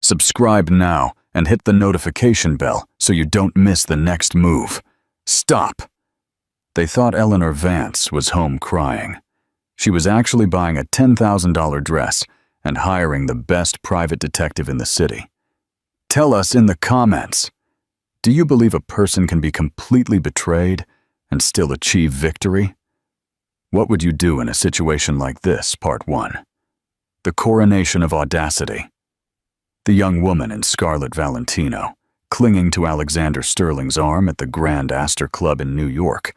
Subscribe now and hit the notification bell so you don't miss the next move. Stop! They thought Eleanor Vance was home crying. She was actually buying a $10,000 dress and hiring the best private detective in the city. Tell us in the comments, do you believe a person can be completely betrayed and still achieve victory? What would you do in a situation like this, Part 1? The coronation of audacity. The young woman in Scarlett Valentino, clinging to Alexander Sterling's arm at the Grand Astor Club in New York,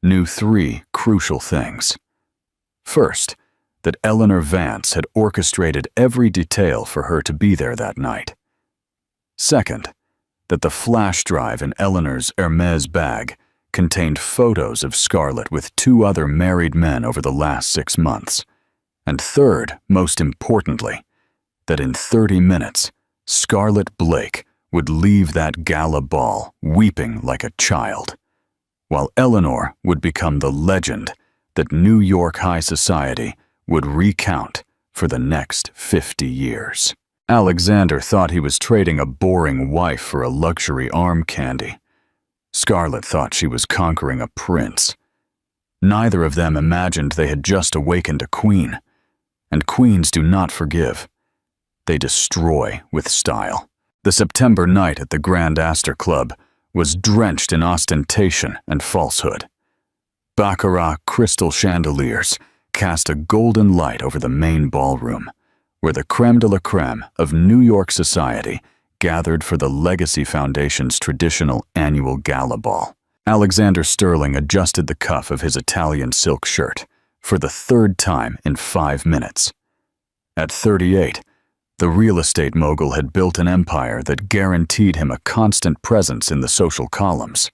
knew 3 crucial things. First, that Eleanor Vance had orchestrated every detail for her to be there that night. Second, that the flash drive in Eleanor's Hermes bag contained photos of Scarlett with 2 other married men over the last 6 months. And third, most importantly, that in 30 minutes, Scarlett Blake would leave that gala ball weeping like a child, while Eleanor would become the legend that New York high society would recount for the next 50 years. Alexander thought he was trading a boring wife for a luxury arm candy. Scarlett thought she was conquering a prince. Neither of them imagined they had just awakened a queen, and queens do not forgive. They destroy with style. The September night at the Grand Astor Club was drenched in ostentation and falsehood. Baccarat crystal chandeliers cast a golden light over the main ballroom, where the crème de la crème of New York society gathered for the Legacy Foundation's traditional annual gala ball. Alexander Sterling adjusted the cuff of his Italian silk shirt for the 3rd time in 5 minutes. At 38, the real estate mogul had built an empire that guaranteed him a constant presence in the social columns.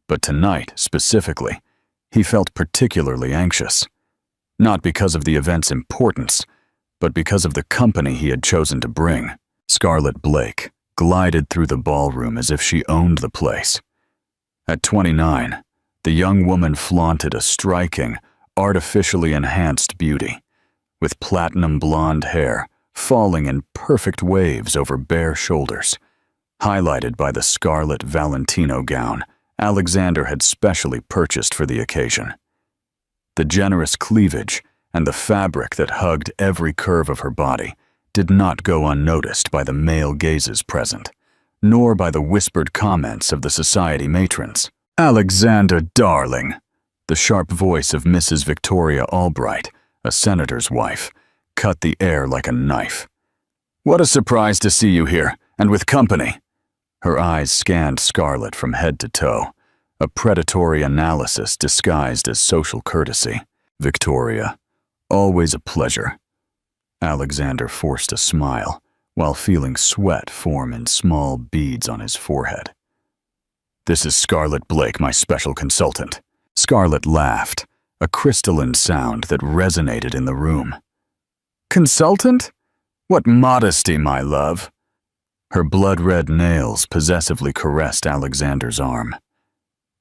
But tonight, specifically, he felt particularly anxious. Not because of the event's importance, but because of the company he had chosen to bring. Scarlett Blake glided through the ballroom as if she owned the place. At 29, the young woman flaunted a striking, artificially enhanced beauty, with platinum blonde hair falling in perfect waves over bare shoulders, highlighted by the Scarlett Valentino gown Alexander had specially purchased for the occasion. The generous cleavage and the fabric that hugged every curve of her body did not go unnoticed by the male gazes present, nor by the whispered comments of the society matrons. "Alexander, darling," the sharp voice of Mrs. Victoria Albright, a senator's wife, cut the air like a knife. "What a surprise to see you here, and with company." Her eyes scanned Scarlett from head to toe, a predatory analysis disguised as social courtesy. "Victoria, always a pleasure." Alexander forced a smile, while feeling sweat form in small beads on his forehead. "This is Scarlett Blake, my special consultant." Scarlett laughed, a crystalline sound that resonated in the room. "Consultant? What modesty, my love." Her blood-red nails possessively caressed Alexander's arm.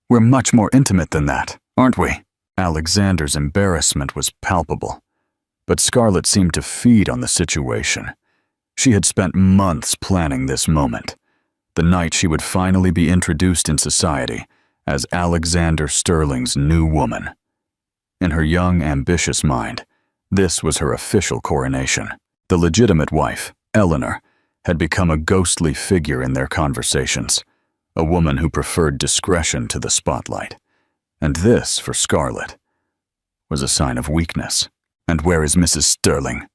"We're much more intimate than that, aren't we?" Alexander's embarrassment was palpable, but Scarlett seemed to feed on the situation. She had spent months planning this moment, the night she would finally be introduced in society as Alexander Sterling's new woman. In her young, ambitious mind, this was her official coronation. The legitimate wife, Eleanor, had become a ghostly figure in their conversations, a woman who preferred discretion to the spotlight. And this, for Scarlett, was a sign of weakness. "And where is Mrs. Sterling?"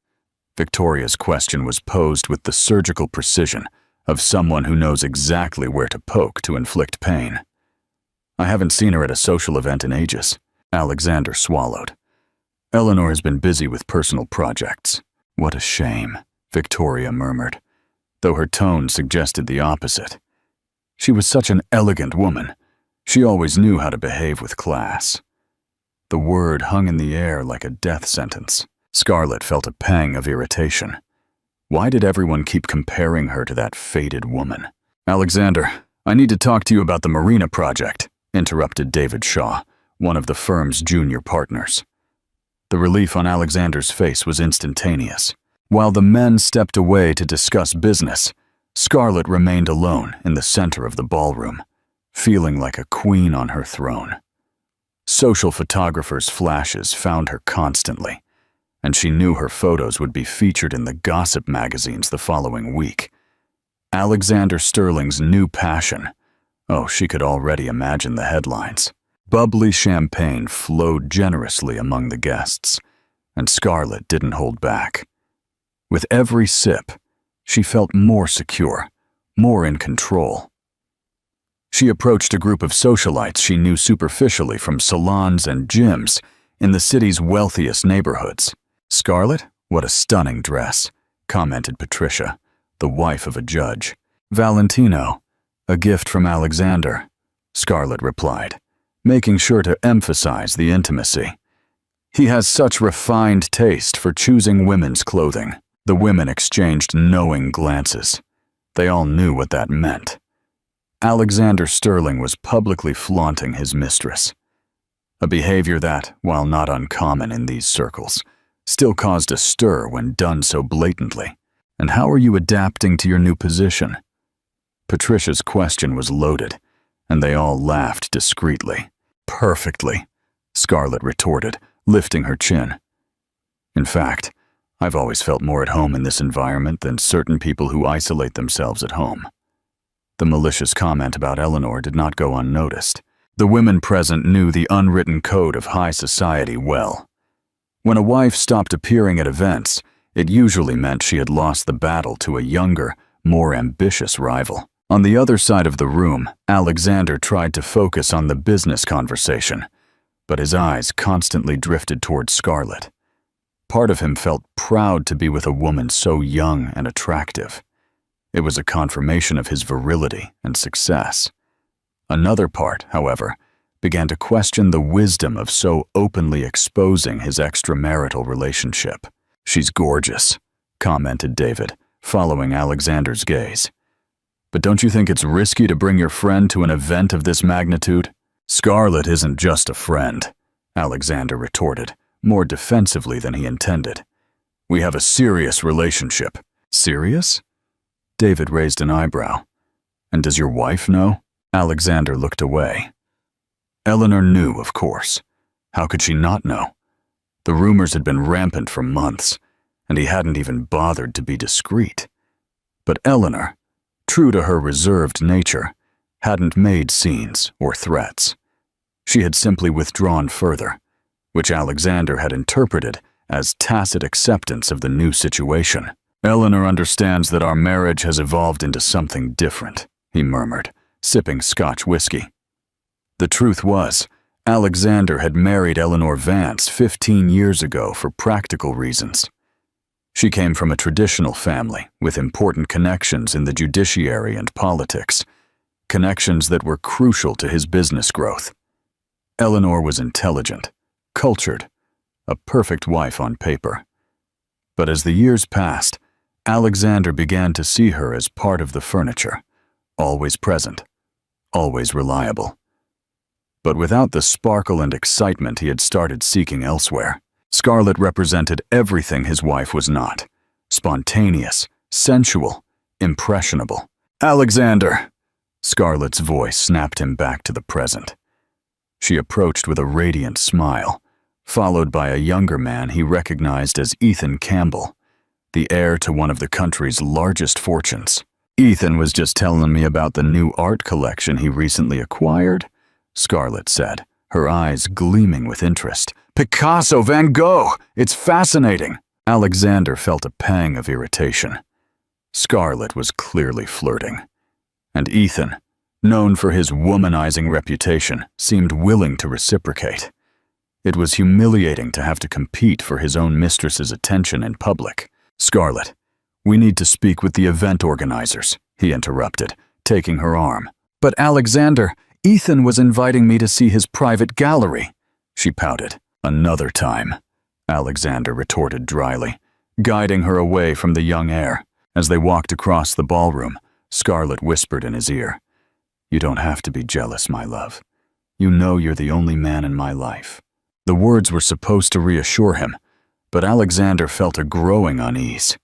Victoria's question was posed with the surgical precision of someone who knows exactly where to poke to inflict pain. "I haven't seen her at a social event in ages." Alexander swallowed. "Eleanor has been busy with personal projects." "What a shame," Victoria murmured, though her tone suggested the opposite. She was such an elegant woman. She always knew how to behave with class. The word hung in the air like a death sentence. Scarlett felt a pang of irritation. Why did everyone keep comparing her to that faded woman? "Alexander, I need to talk to you about the marina project," interrupted David Shaw, one of the firm's junior partners. The relief on Alexander's face was instantaneous. While the men stepped away to discuss business, Scarlett remained alone in the center of the ballroom, feeling like a queen on her throne. Social photographers' flashes found her constantly, and she knew her photos would be featured in the gossip magazines the following week. Alexander Sterling's new passion. Oh, she could already imagine the headlines. Bubbly champagne flowed generously among the guests, and Scarlett didn't hold back. With every sip, she felt more secure, more in control. She approached a group of socialites she knew superficially from salons and gyms in the city's wealthiest neighborhoods. "Scarlett, what a stunning dress," commented Patricia, the wife of a judge. "Valentino, a gift from Alexander," Scarlett replied, making sure to emphasize the intimacy. "He has such refined taste for choosing women's clothing." The women exchanged knowing glances. They all knew what that meant. Alexander Sterling was publicly flaunting his mistress, a behavior that, while not uncommon in these circles, still caused a stir when done so blatantly. "And how are you adapting to your new position?" Patricia's question was loaded, and they all laughed discreetly. "Perfectly," Scarlett retorted, lifting her chin. "In fact, I've always felt more at home in this environment than certain people who isolate themselves at home." The malicious comment about Eleanor did not go unnoticed. The women present knew the unwritten code of high society well. When a wife stopped appearing at events, it usually meant she had lost the battle to a younger, more ambitious rival. On the other side of the room, Alexander tried to focus on the business conversation, but his eyes constantly drifted towards Scarlett. Part of him felt proud to be with a woman so young and attractive. It was a confirmation of his virility and success. Another part, however, began to question the wisdom of so openly exposing his extramarital relationship. "She's gorgeous," commented David, following Alexander's gaze. "But don't you think it's risky to bring your friend to an event of this magnitude?" "Scarlett isn't just a friend," Alexander retorted, more defensively than he intended. "We have a serious relationship." "Serious?" David raised an eyebrow. "And does your wife know?" Alexander looked away. Eleanor knew, of course. How could she not know? The rumors had been rampant for months, and he hadn't even bothered to be discreet. But Eleanor, true to her reserved nature, hadn't made scenes or threats. She had simply withdrawn further, which Alexander had interpreted as tacit acceptance of the new situation. "Eleanor understands that our marriage has evolved into something different," he murmured, sipping Scotch whiskey. The truth was, Alexander had married Eleanor Vance 15 years ago for practical reasons. She came from a traditional family with important connections in the judiciary and politics, connections that were crucial to his business growth. Eleanor was intelligent, cultured, a perfect wife on paper. But as the years passed, Alexander began to see her as part of the furniture, always present, always reliable. But without the sparkle and excitement he had started seeking elsewhere. Scarlett represented everything his wife was not: spontaneous, sensual, impressionable. "Alexander!" Scarlett's voice snapped him back to the present. She approached with a radiant smile, followed by a younger man he recognized as Ethan Campbell, the heir to one of the country's largest fortunes. "Ethan was just telling me about the new art collection he recently acquired," Scarlett said, her eyes gleaming with interest. "Picasso, Van Gogh! It's fascinating!" Alexander felt a pang of irritation. Scarlett was clearly flirting. And Ethan, known for his womanizing reputation, seemed willing to reciprocate. It was humiliating to have to compete for his own mistress's attention in public. "Scarlett, we need to speak with the event organizers," he interrupted, taking her arm. "But Alexander, Ethan was inviting me to see his private gallery," she pouted. "Another time," Alexander retorted dryly, guiding her away from the young heir. As they walked across the ballroom, Scarlett whispered in his ear, "You don't have to be jealous, my love. You know you're the only man in my life." The words were supposed to reassure him, But Alexander felt a growing unease.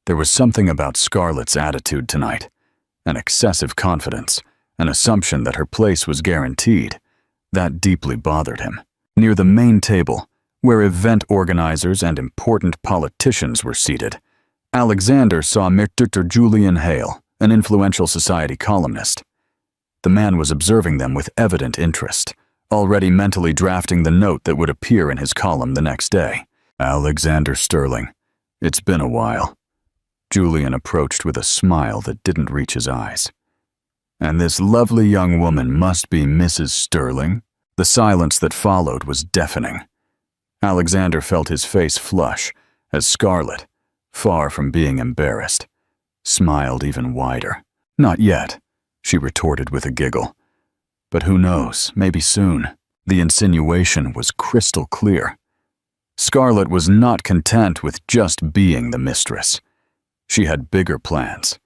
There was something about Scarlett's attitude tonight, an excessive confidence, an assumption that her place was guaranteed, that deeply bothered him. Near the main table, where event organizers and important politicians were seated, Alexander saw Dr. Julian Hale, an influential society columnist. The man was observing them with evident interest, already mentally drafting the note that would appear in his column the next day. Alexander Sterling, it's been a while. Julian approached with a smile that didn't reach his eyes. And this lovely young woman must be Mrs. Sterling? The silence that followed was deafening. Alexander felt his face flush as Scarlett, far from being embarrassed, smiled even wider. Not yet, she retorted with a giggle. But who knows, maybe soon. The insinuation was crystal clear. Scarlett was not content with just being the mistress. She had bigger plans,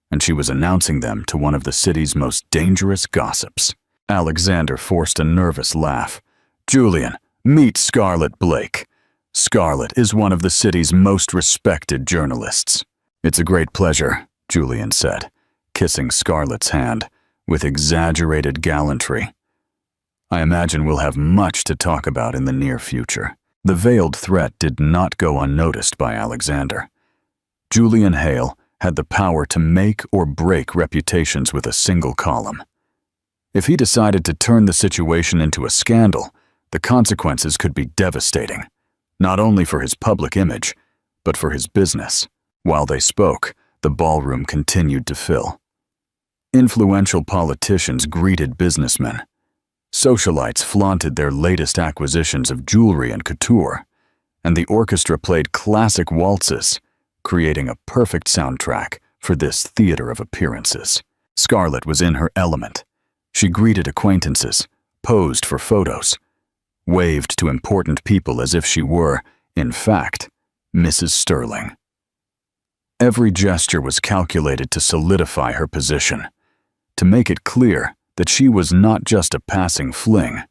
and she was announcing them to one of the city's most dangerous gossips. Alexander forced a nervous laugh. Julian, meet Scarlett Blake. Scarlett is one of the city's most respected journalists. It's a great pleasure, Julian said, kissing Scarlett's hand with exaggerated gallantry. I imagine we'll have much to talk about in the near future. The veiled threat did not go unnoticed by Alexander. Julian Hale had the power to make or break reputations with a single column. If he decided to turn the situation into a scandal, the consequences could be devastating, not only for his public image, but for his business. While they spoke, the ballroom continued to fill. Influential politicians greeted businessmen. Socialites flaunted their latest acquisitions of jewelry and couture, and the orchestra played classic waltzes, creating a perfect soundtrack for this theater of appearances. Scarlett was in her element. She greeted acquaintances, posed for photos, waved to important people as if she were, in fact, Mrs. Sterling. Every gesture was calculated to solidify her position, to make it clear that she was not just a passing fling,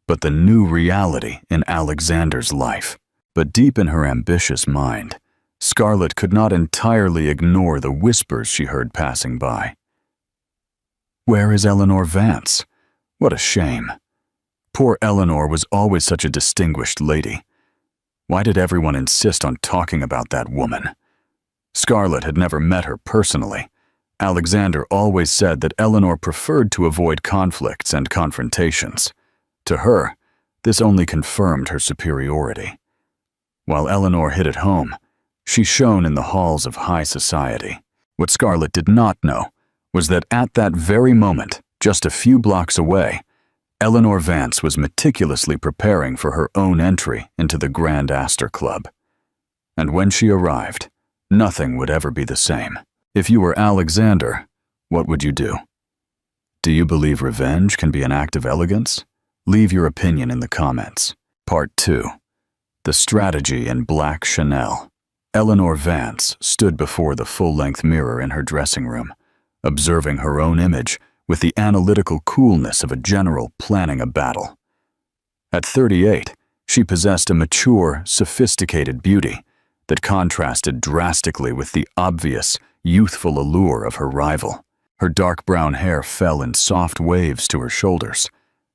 but the new reality in Alexander's life. But deep in her ambitious mind, Scarlett could not entirely ignore the whispers she heard passing by. Where is Eleanor Vance? What a shame. Poor Eleanor was always such a distinguished lady. Why did everyone insist on talking about that woman? Scarlett had never met her personally. Alexander always said that Eleanor preferred to avoid conflicts and confrontations. To her, this only confirmed her superiority. While Eleanor hit it home, she shone in the halls of high society. What Scarlett did not know was that at that very moment, just a few blocks away, Eleanor Vance was meticulously preparing for her own entry into the Grand Astor Club. And when she arrived, nothing would ever be the same. If you were Alexander, what would you do? Do you believe revenge can be an act of elegance? Leave your opinion in the comments. Part 2. The Strategy in Black Chanel. Eleanor Vance stood before the full-length mirror in her dressing room, observing her own image with the analytical coolness of a general planning a battle. At 38, she possessed a mature, sophisticated beauty that contrasted drastically with the obvious, youthful allure of her rival. Her dark brown hair fell in soft waves to her shoulders,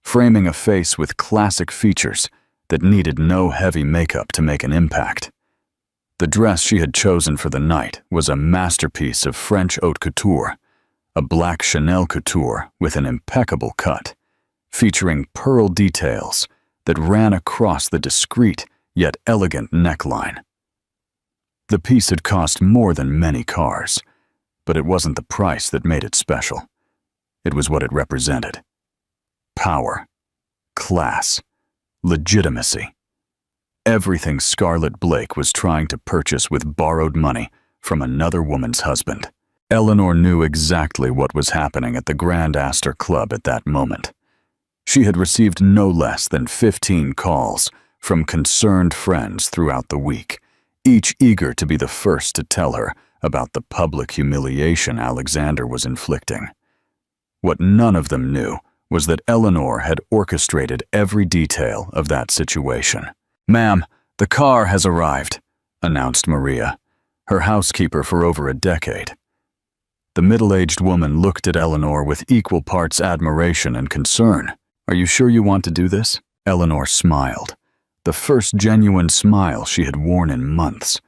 framing a face with classic features that needed no heavy makeup to make an impact. The dress she had chosen for the night was a masterpiece of French haute couture, a black Chanel couture with an impeccable cut, featuring pearl details that ran across the discreet yet elegant neckline. The piece had cost more than many cars, but it wasn't the price that made it special. It was what it represented. Power, class, legitimacy. Everything Scarlett Blake was trying to purchase with borrowed money from another woman's husband. Eleanor knew exactly what was happening at the Grand Astor Club at that moment. She had received no less than 15 calls from concerned friends throughout the week, each eager to be the first to tell her about the public humiliation Alexander was inflicting. What none of them knew was that Eleanor had orchestrated every detail of that situation. "Ma'am, "The car has arrived," announced Maria, her housekeeper for over a decade. The middle-aged woman looked at Eleanor with equal parts admiration and concern. "Are you sure you want to do this?" Eleanor smiled, the first genuine smile she had worn in months.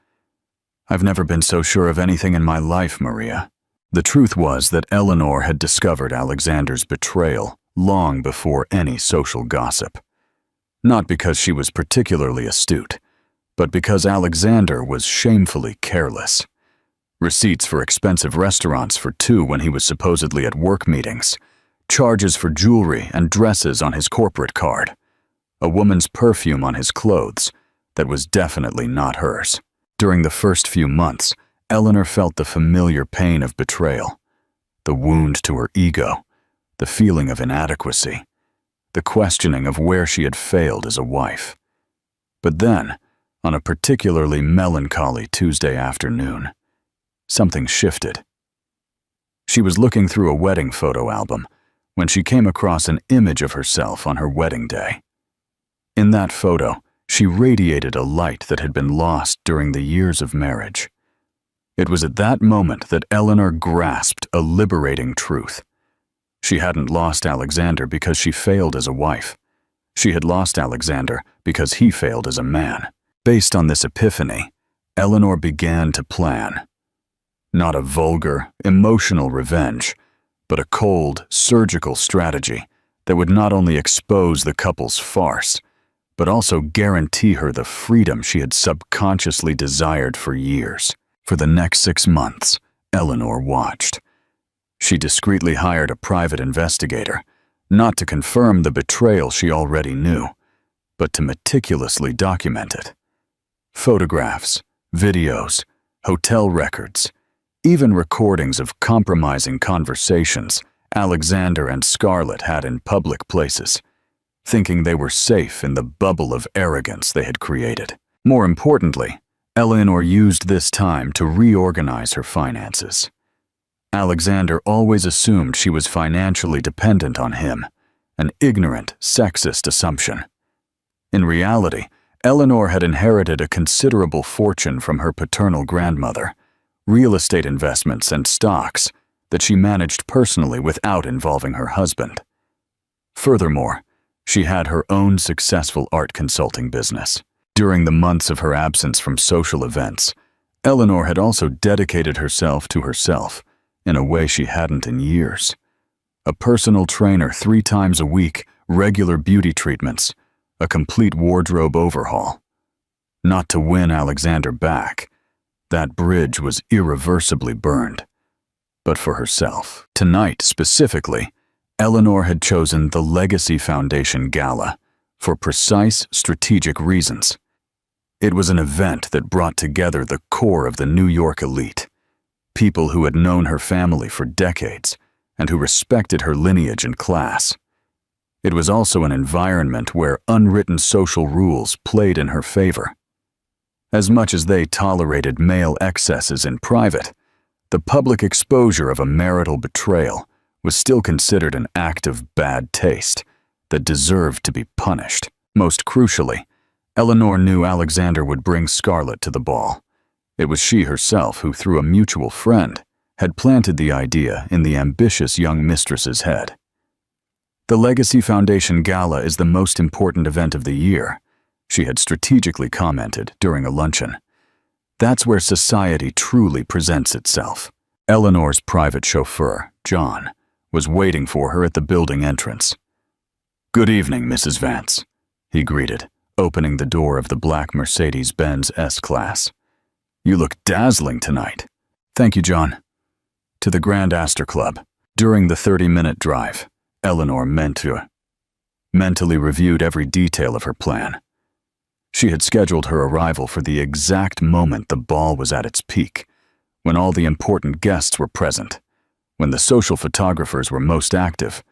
"I've never been so sure of anything in my life, Maria." The truth was that Eleanor had discovered Alexander's betrayal long before any social gossip. Not because she was particularly astute, but because Alexander was shamefully careless. Receipts for expensive restaurants for two when he was supposedly at work meetings, charges for jewelry and dresses on his corporate card, a woman's perfume on his clothes that was definitely not hers. During the first few months, Eleanor felt the familiar pain of betrayal, the wound to her ego, the feeling of inadequacy, the questioning of where she had failed as a wife. But then, on a particularly melancholy Tuesday afternoon, something shifted. She was looking through a wedding photo album when she came across an image of herself on her wedding day. In that photo, she radiated a light that had been lost during the years of marriage. It was at that moment that Eleanor grasped a liberating truth. She hadn't lost Alexander because she failed as a wife. She had lost Alexander because he failed as a man. Based on this epiphany, Eleanor began to plan. Not a vulgar, emotional revenge, but a cold, surgical strategy that would not only expose the couple's farce, but also guarantee her the freedom she had subconsciously desired for years. For the next 6 months, Eleanor watched. She discreetly hired a private investigator, not to confirm the betrayal she already knew, but to meticulously document it. Photographs, videos, hotel records, even recordings of compromising conversations Alexander and Scarlett had in public places, thinking they were safe in the bubble of arrogance they had created. More importantly, Eleanor used this time to reorganize her finances. Alexander always assumed she was financially dependent on him, an ignorant, sexist assumption. In reality, Eleanor had inherited a considerable fortune from her paternal grandmother, real estate investments and stocks that she managed personally without involving her husband. Furthermore, she had her own successful art consulting business. During the months of her absence from social events, Eleanor had also dedicated herself to herself in a way she hadn't in years. A personal trainer 3 times a week, regular beauty treatments, a complete wardrobe overhaul. Not to win Alexander back. That bridge was irreversibly burned. But for herself. Tonight, specifically, Eleanor had chosen the Legacy Foundation Gala for precise strategic reasons. It was an event that brought together the core of the New York elite, people who had known her family for decades and who respected her lineage and class. It was also an environment where unwritten social rules played in her favor. As much as they tolerated male excesses in private, the public exposure of a marital betrayal was still considered an act of bad taste that deserved to be punished. Most crucially, Eleanor knew Alexander would bring Scarlett to the ball. It was she herself who, through a mutual friend, had planted the idea in the ambitious young mistress's head. The Legacy Foundation Gala is the most important event of the year, she had strategically commented during a luncheon. That's where society truly presents itself. Eleanor's private chauffeur, John, was waiting for her at the building entrance. "Good evening, Mrs. Vance," he greeted, opening the door of the black Mercedes-Benz S-Class. "You look dazzling tonight." "Thank you, John." To the Grand Astor Club. During the 30-minute drive, Eleanor mentally reviewed every detail of her plan. She had scheduled her arrival for the exact moment the ball was at its peak, when all the important guests were present, when the social photographers were most active,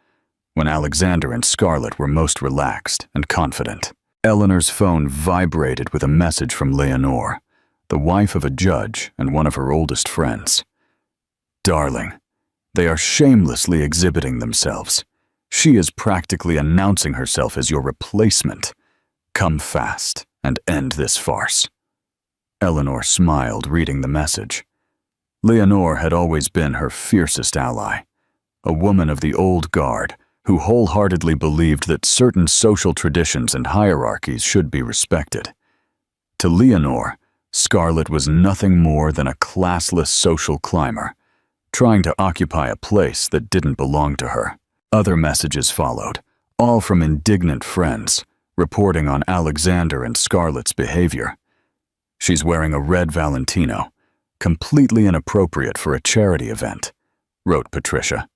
when Alexander and Scarlett were most relaxed and confident. Eleanor's phone vibrated with a message from Leonore, the wife of a judge and one of her oldest friends. "Darling, they are shamelessly exhibiting themselves. She is practically announcing herself as your replacement. Come fast and end this farce. Eleanor smiled, reading the message. Leonore had always been her fiercest ally, a woman of the old guard who wholeheartedly believed that certain social traditions and hierarchies should be respected. To Leonore, Scarlett was nothing more than a classless social climber, trying to occupy a place that didn't belong to her. Other messages followed, all from indignant friends, reporting on Alexander and Scarlett's behavior. She's wearing a red Valentino, completely inappropriate for a charity event, wrote Patricia.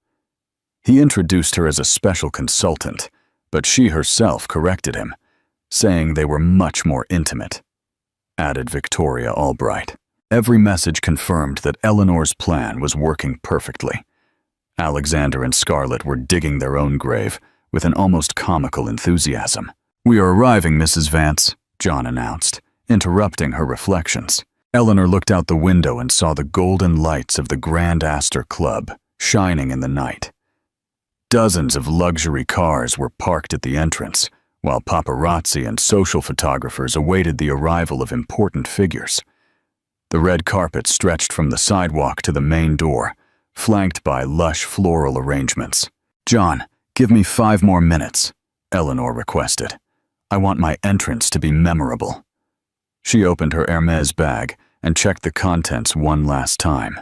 He introduced her as a special consultant, but she herself corrected him, saying they were much more intimate, added Victoria Albright. Every message confirmed that Eleanor's plan was working perfectly. Alexander and Scarlett were digging their own grave with an almost comical enthusiasm. "We are arriving, Mrs. Vance," John announced, interrupting her reflections. Eleanor looked out the window and saw the golden lights of the Grand Astor Club shining in the night. Dozens of luxury cars were parked at the entrance, while paparazzi and social photographers awaited the arrival of important figures. The red carpet stretched from the sidewalk to the main door, flanked by lush floral arrangements. "John, give me 5 more minutes," Eleanor requested. "I want my entrance to be memorable." She opened her Hermes bag and checked the contents one last time.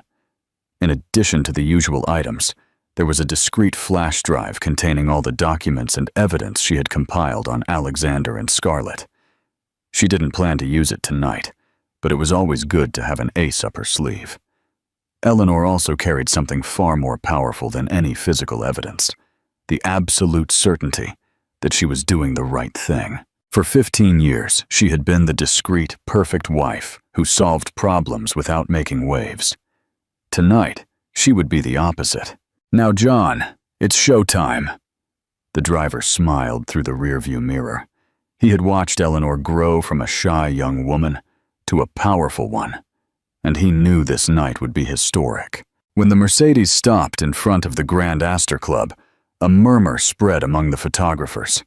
In addition to the usual items, there was a discreet flash drive containing all the documents and evidence she had compiled on Alexander and Scarlett. She didn't plan to use it tonight, but it was always good to have an ace up her sleeve. Eleanor also carried something far more powerful than any physical evidence: the absolute certainty that she was doing the right thing. For 15 years, she had been the discreet, perfect wife who solved problems without making waves. Tonight, she would be the opposite. "Now, John, it's showtime." The driver smiled through the rearview mirror. He had watched Eleanor grow from a shy young woman to a powerful one, and he knew this night would be historic. When the Mercedes stopped in front of the Grand Astor Club, a murmur spread among the photographers.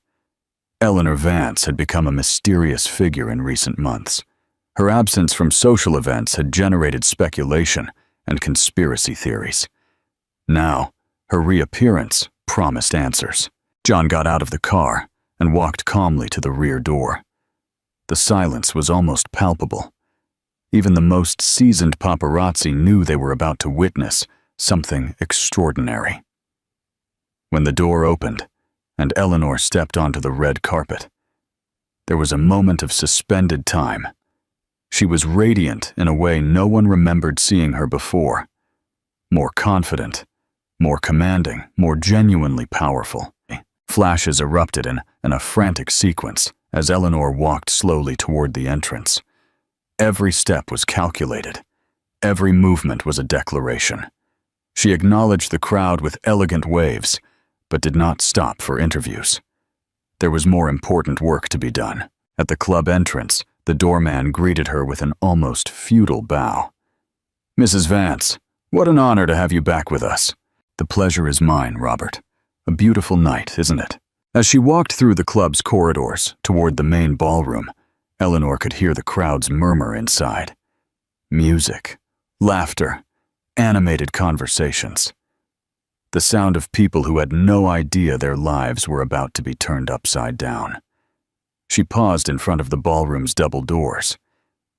Eleanor Vance had become a mysterious figure in recent months. Her absence from social events had generated speculation and conspiracy theories. Now, her reappearance promised answers. John got out of the car and walked calmly to the rear door. The silence was almost palpable. Even the most seasoned paparazzi knew they were about to witness something extraordinary. When the door opened and Eleanor stepped onto the red carpet, there was a moment of suspended time. She was radiant in a way no one remembered seeing her before. More confident, more commanding, more genuinely powerful. Flashes erupted in a frantic sequence as Eleanor walked slowly toward the entrance. Every step was calculated. Every movement was a declaration. She acknowledged the crowd with elegant waves, but did not stop for interviews. There was more important work to be done. At the club entrance, the doorman greeted her with an almost feudal bow. "Mrs. Vance, what an honor to have you back with us." "The pleasure is mine, Robert. A beautiful night, isn't it?" As she walked through the club's corridors toward the main ballroom, Eleanor could hear the crowd's murmur inside. Music, laughter, animated conversations. The sound of people who had no idea their lives were about to be turned upside down. She paused in front of the ballroom's double doors.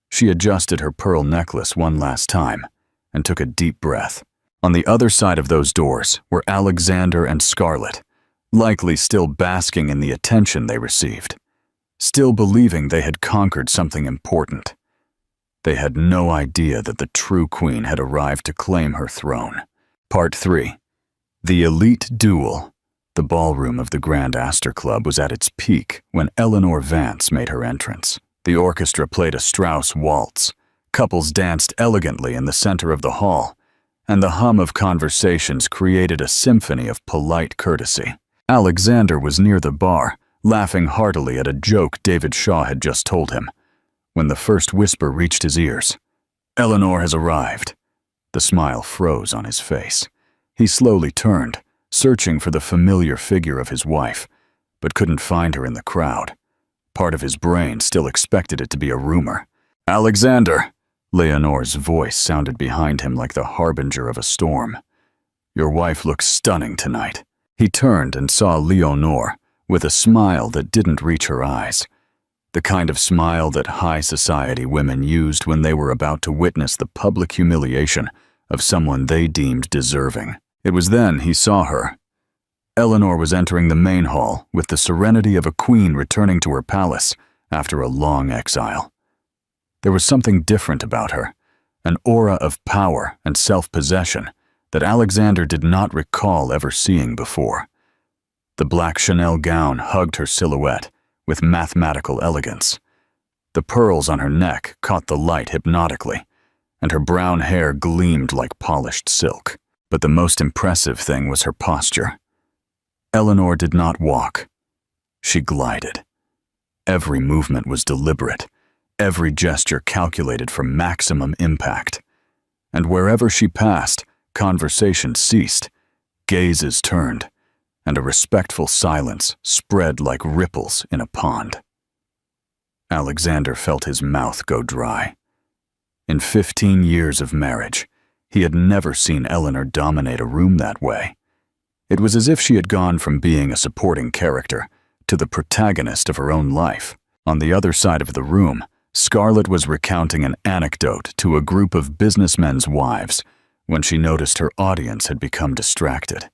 She adjusted her pearl necklace one last time and took a deep breath. On the other side of those doors were Alexander and Scarlett, likely still basking in the attention they received, still believing they had conquered something important. They had no idea that the true queen had arrived to claim her throne. Part 3. The elite duel. The ballroom of the Grand Astor Club was at its peak when Eleanor Vance made her entrance. The orchestra played a Strauss waltz. Couples danced elegantly in the center of the hall, and the hum of conversations created a symphony of polite courtesy. Alexander was near the bar, laughing heartily at a joke David Shaw had just told him, when the first whisper reached his ears. "Eleanor has arrived." The smile froze on his face. He slowly turned, searching for the familiar figure of his wife, but couldn't find her in the crowd. Part of his brain still expected it to be a rumor. "Alexander!" Leonore's voice sounded behind him like the harbinger of a storm. "Your wife looks stunning tonight." He turned and saw Leonore, with a smile that didn't reach her eyes. The kind of smile that high society women used when they were about to witness the public humiliation of someone they deemed deserving. It was then he saw her. Eleanor was entering the main hall with the serenity of a queen returning to her palace after a long exile. There was something different about her, an aura of power and self-possession that Alexander did not recall ever seeing before. The black Chanel gown hugged her silhouette with mathematical elegance. The pearls on her neck caught the light hypnotically, and her brown hair gleamed like polished silk. But the most impressive thing was her posture. Eleanor did not walk. She glided. Every movement was deliberate, every gesture calculated for maximum impact. And wherever she passed, conversation ceased, gazes turned, and a respectful silence spread like ripples in a pond. Alexander felt his mouth go dry. In 15 years of marriage, he had never seen Eleanor dominate a room that way. It was as if she had gone from being a supporting character to the protagonist of her own life. On the other side of the room, Scarlett was recounting an anecdote to a group of businessmen's wives when she noticed her audience had become distracted.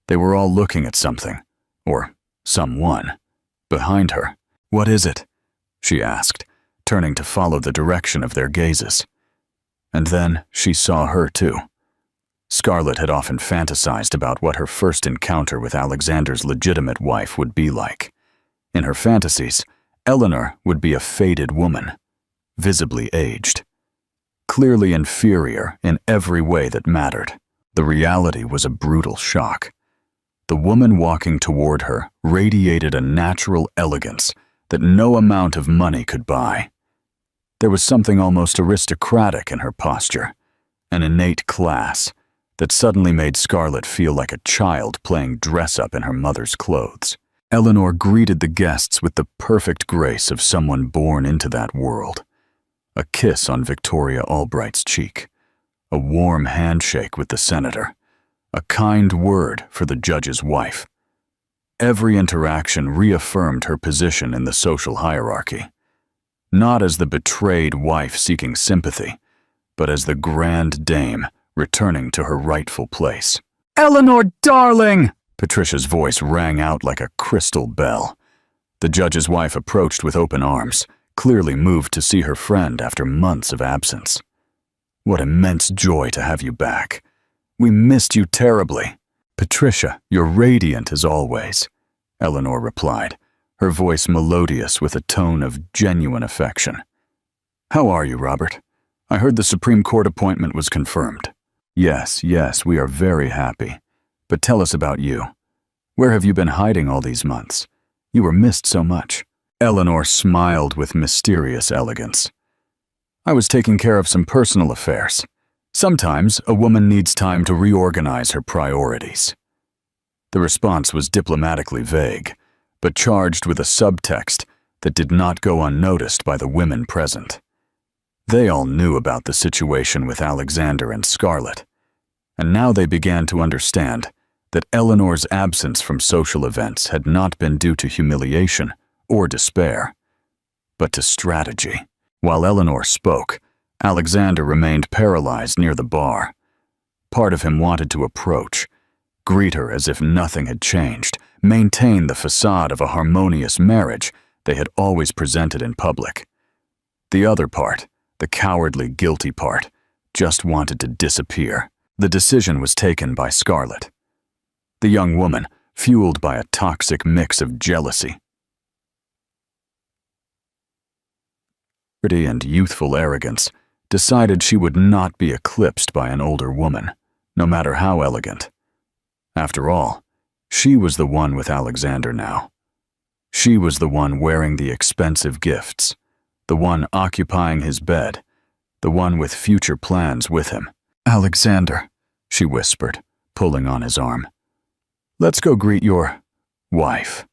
They were all looking at something, or someone, behind her. "What is it?" she asked, turning to follow the direction of their gazes. And then she saw her too. Scarlett had often fantasized about what her first encounter with Alexander's legitimate wife would be like. In her fantasies, Eleanor would be a faded woman, visibly aged, clearly inferior in every way that mattered. The reality was a brutal shock. The woman walking toward her radiated a natural elegance that no amount of money could buy. There was something almost aristocratic in her posture, an innate class that suddenly made Scarlett feel like a child playing dress-up in her mother's clothes. Eleanor greeted the guests with the perfect grace of someone born into that world. A kiss on Victoria Albright's cheek, a warm handshake with the senator, a kind word for the judge's wife. Every interaction reaffirmed her position in the social hierarchy, not as the betrayed wife seeking sympathy, but as the grand dame returning to her rightful place. "Eleanor, darling!" Patricia's voice rang out like a crystal bell. The judge's wife approached with open arms, clearly moved to see her friend after months of absence. "What immense joy to have you back. We missed you terribly." "Patricia, you're radiant as always," Eleanor replied, her voice melodious with a tone of genuine affection. "How are you, Robert? I heard the Supreme Court appointment was confirmed." Yes, we are very happy. But tell us about you. Where have you been hiding all these months? You were missed so much." Eleanor smiled with mysterious elegance. "I was taking care of some personal affairs. Sometimes a woman needs time to reorganize her priorities." The response was diplomatically vague, but charged with a subtext that did not go unnoticed by the women present. They all knew about the situation with Alexander and Scarlett, and now they began to understand that Eleanor's absence from social events had not been due to humiliation or despair, but to strategy. While Eleanor spoke, Alexander remained paralyzed near the bar. Part of him wanted to approach, greet her as if nothing had changed, maintain the facade of a harmonious marriage they had always presented in public. The other part, the cowardly, guilty part, just wanted to disappear. The decision was taken by Scarlett. The young woman, fueled by a toxic mix of jealousy and youthful arrogance, decided she would not be eclipsed by an older woman, no matter how elegant. After all, she was the one with Alexander now. She was the one wearing the expensive gifts, the one occupying his bed, the one with future plans with him. "Alexander," she whispered, pulling on his arm. "Let's go greet your wife.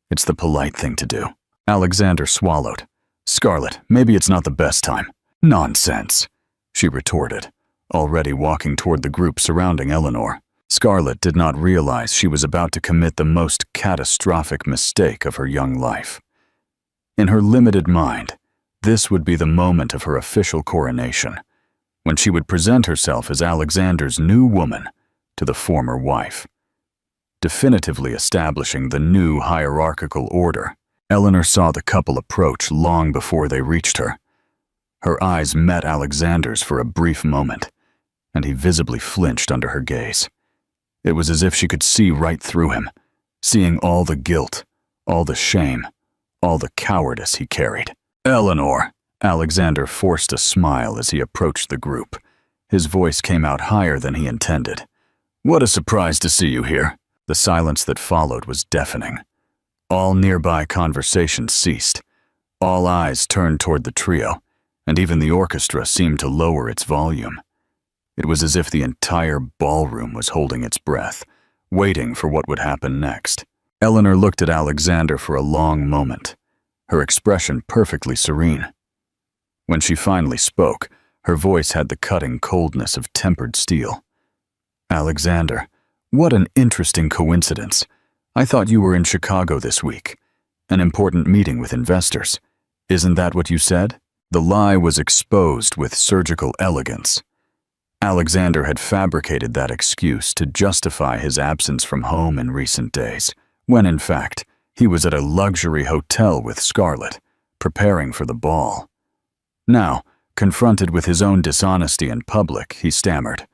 It's the polite thing to do." Alexander swallowed. Scarlett, maybe it's not the best time. Nonsense, she retorted, already walking toward the group surrounding Eleanor. Scarlett did not realize she was about to commit the most catastrophic mistake of her young life. In her limited mind, this would be the moment of her official coronation, when she would present herself as Alexander's new woman to the former wife, definitively establishing the new hierarchical order. Eleanor saw the couple approach long before they reached her. Her eyes met Alexander's for a brief moment, and he visibly flinched under her gaze. It was as if she could see right through him, seeing all the guilt, all the shame, all the cowardice he carried. Eleanor! Alexander forced a smile as he approached the group. His voice came out higher than he intended. What a surprise to see you here. The silence that followed was deafening. All nearby conversations ceased. All eyes turned toward the trio, and even the orchestra seemed to lower its volume. It was as if the entire ballroom was holding its breath, waiting for what would happen next. Eleanor looked at Alexander for a long moment, her expression perfectly serene. When she finally spoke, her voice had the cutting coldness of tempered steel. Alexander, what an interesting coincidence. I thought you were in Chicago this week. An important meeting with investors. Isn't that what you said? The lie was exposed with surgical elegance. Alexander had fabricated that excuse to justify his absence from home in recent days, when in fact, he was at a luxury hotel with Scarlett, preparing for the ball. Now, confronted with his own dishonesty in public, he stammered,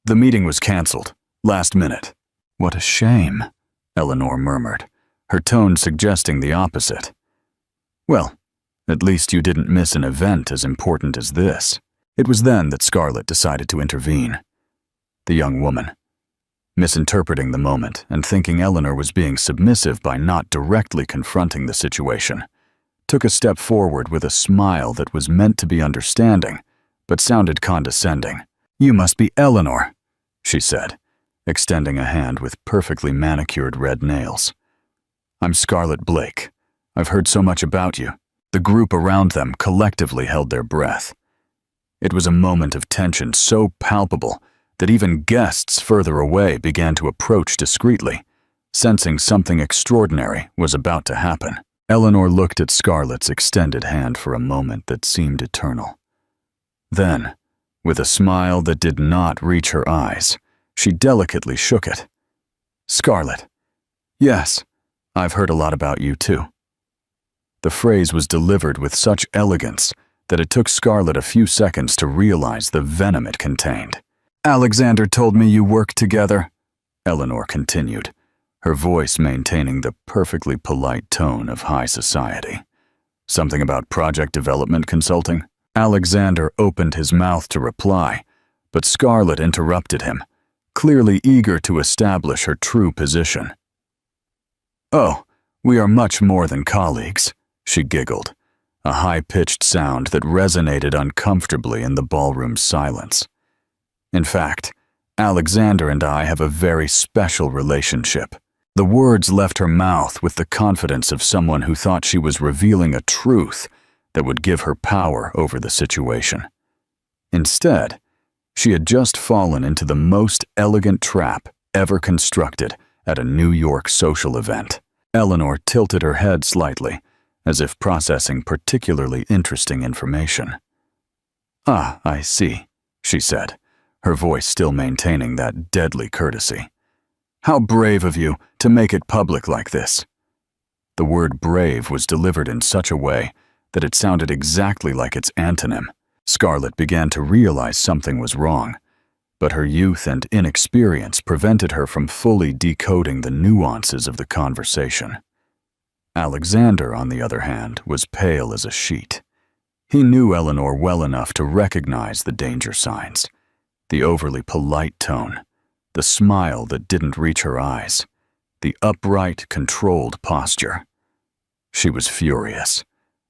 The meeting was canceled, last minute." "What a shame," Eleanor murmured, her tone suggesting the opposite. "Well, at least you didn't miss an event as important as this." It was then that Scarlett decided to intervene. The young woman, misinterpreting the moment and thinking Eleanor was being submissive by not directly confronting the situation, took a step forward with a smile that was meant to be understanding, but sounded condescending. "You must be Eleanor," she said, extending a hand with perfectly manicured red nails. "I'm Scarlett Blake. I've heard so much about you." The group around them collectively held their breath. It was a moment of tension so palpable that even guests further away began to approach discreetly, sensing something extraordinary was about to happen. Eleanor looked at Scarlett's extended hand for a moment that seemed eternal. Then, with a smile that did not reach her eyes, she delicately shook it. "Scarlett, yes, I've heard a lot about you too." The phrase was delivered with such elegance that it took Scarlett a few seconds to realize the venom it contained. "Alexander told me you worked together," Eleanor continued, her voice maintaining the perfectly polite tone of high society. "Something about project development consulting?" Alexander opened his mouth to reply, but Scarlett interrupted him, clearly eager to establish her true position. "Oh, we are much more than colleagues," she giggled, a high-pitched sound that resonated uncomfortably in the ballroom's silence. "In fact, Alexander and I have a very special relationship." The words left her mouth with the confidence of someone who thought she was revealing a truth that would give her power over the situation. Instead, she had just fallen into the most elegant trap ever constructed at a New York social event. Eleanor tilted her head slightly, as if processing particularly interesting information. "Ah, I see," she said, her voice still maintaining that deadly courtesy. "How brave of you to make it public like this." The word brave was delivered in such a way that it sounded exactly like its antonym. Scarlett began to realize something was wrong, but her youth and inexperience prevented her from fully decoding the nuances of the conversation. Alexander, on the other hand, was pale as a sheet. He knew Eleanor well enough to recognize the danger signs, the overly polite tone, the smile that didn't reach her eyes, the upright, controlled posture. She was furious,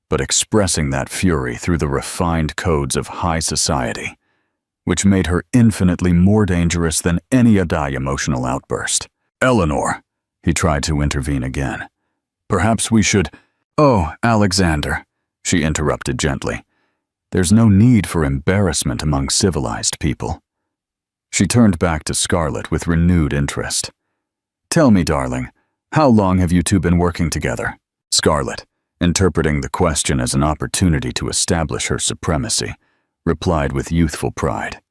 but expressing that fury through the refined codes of high society, which made her infinitely more dangerous than any emotional outburst. "Eleanor," he tried to intervene again, Perhaps we should— Oh, Alexander, she interrupted gently. There's no need for embarrassment among civilized people. She turned back to Scarlett with renewed interest. Tell me, darling, how long have you two been working together? Scarlett, interpreting the question as an opportunity to establish her supremacy, replied with youthful pride.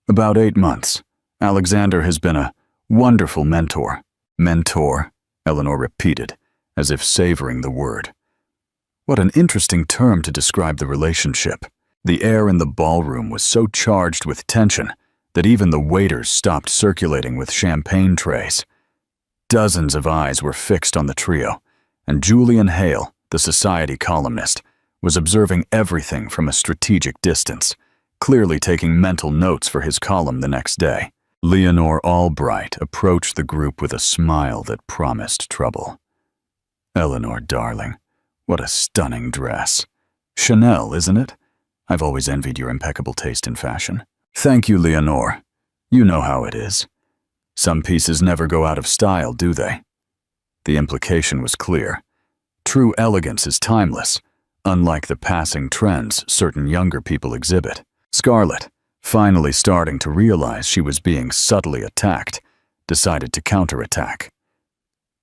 About 8 months. Alexander has been a wonderful mentor. Mentor, Eleanor repeated, as if savoring the word. What an interesting term to describe the relationship. The air in the ballroom was so charged with tension that even the waiters stopped circulating with champagne trays. Dozens of eyes were fixed on the trio, and Julian Hale, the society columnist, was observing everything from a strategic distance, clearly taking mental notes for his column the next day. Leonore Albright approached the group with a smile that promised trouble. Eleanor, darling, what a stunning dress. Chanel, isn't it? I've always envied your impeccable taste in fashion. Thank you, Leonore. You know how it is. Some pieces never go out of style, do they? The implication was clear. True elegance is timeless, unlike the passing trends certain younger people exhibit. Scarlett, finally starting to realize she was being subtly attacked, decided to counterattack.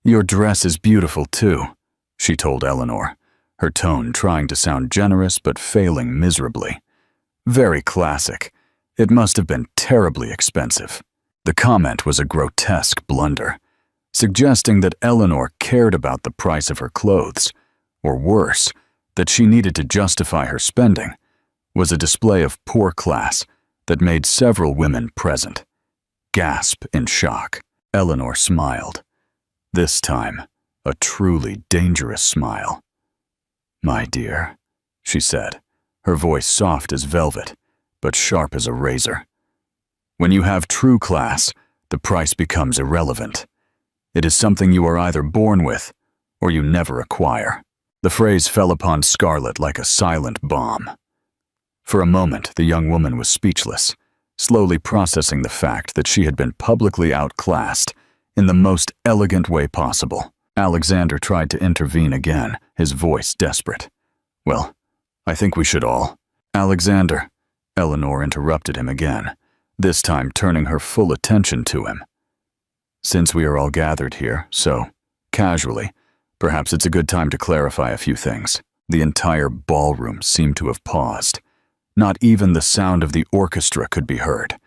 Your dress is beautiful too, she told Eleanor, her tone trying to sound generous but failing miserably. Very classic. It must have been terribly expensive. The comment was a grotesque blunder, suggesting that Eleanor cared about the price of her clothes, or worse, that she needed to justify her spending, was a display of poor class that made several women present gasp in shock. Eleanor smiled. This time, a truly dangerous smile. My dear, she said, her voice soft as velvet, but sharp as a razor. When you have true class, the price becomes irrelevant. It is something you are either born with or you never acquire. The phrase fell upon Scarlett like a silent bomb. For a moment, the young woman was speechless, slowly processing the fact that she had been publicly outclassed in the most elegant way possible. Alexander tried to intervene again, his voice desperate. Well, I think we should all— Alexander, Eleanor interrupted him again, this time turning her full attention to him. Since we are all gathered here, so, casually, perhaps it's a good time to clarify a few things. The entire ballroom seemed to have paused. Not even the sound of the orchestra could be heard,